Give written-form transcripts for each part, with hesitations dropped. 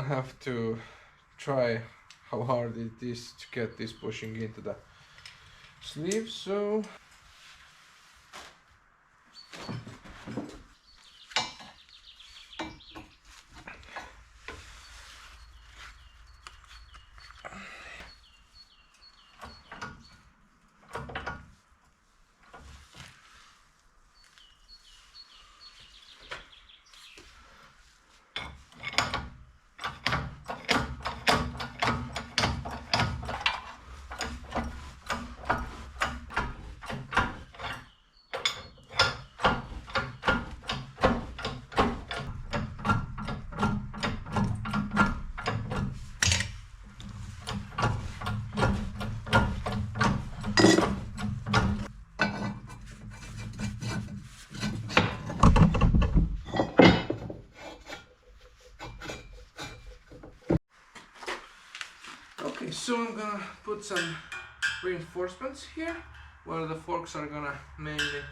have to try how hard it is to get this bushing into the sleeve. So okay, so I'm gonna put some reinforcements here where the forks are gonna mainly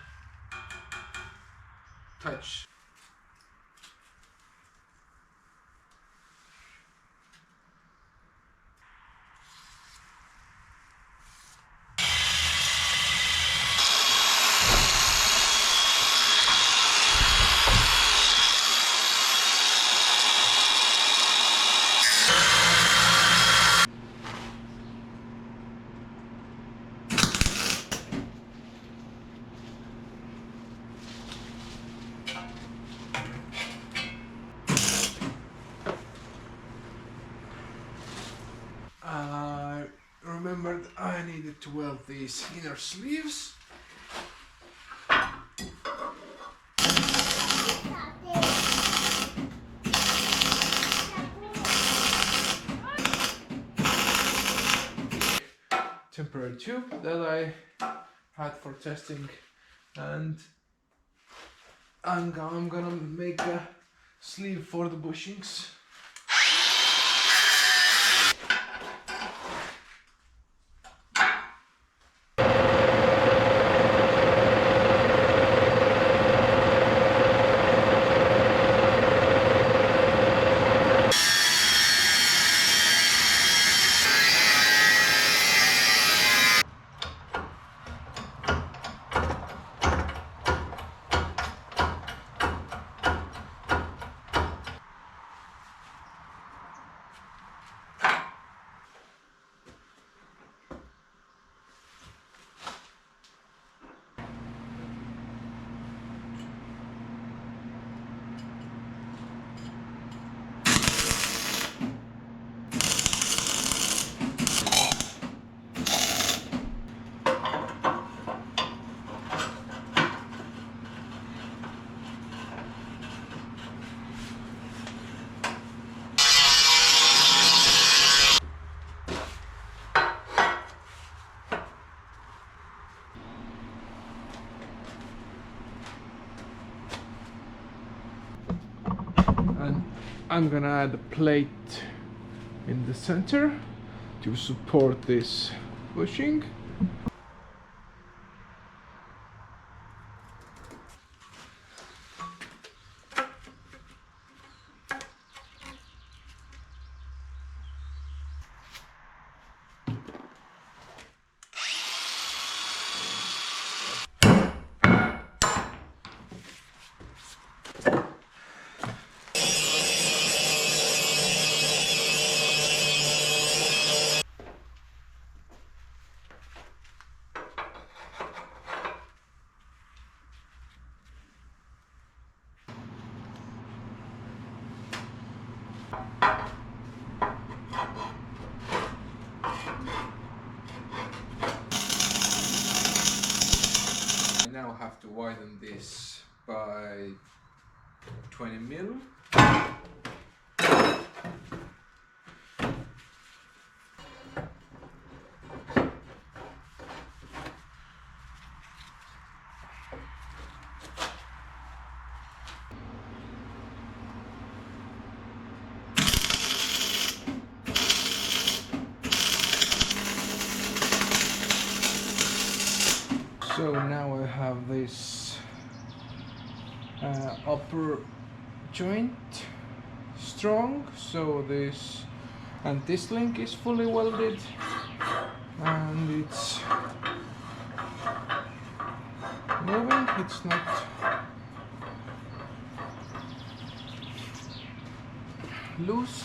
touch. I remembered I needed to weld these inner sleeves. Temporary tube that I had for testing, and I'm gonna make a sleeve for the bushings. And I'm gonna add a plate in the center to support this bushing. I now have to widen this by 20 mil. So now I have this upper joint strong, so this link is fully welded, and it's moving. It's not loose.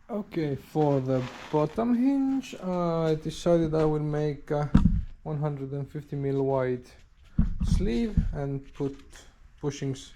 Okay, for the bottom hinge, I decided I will make a 150 mil wide sleeve and put bushings.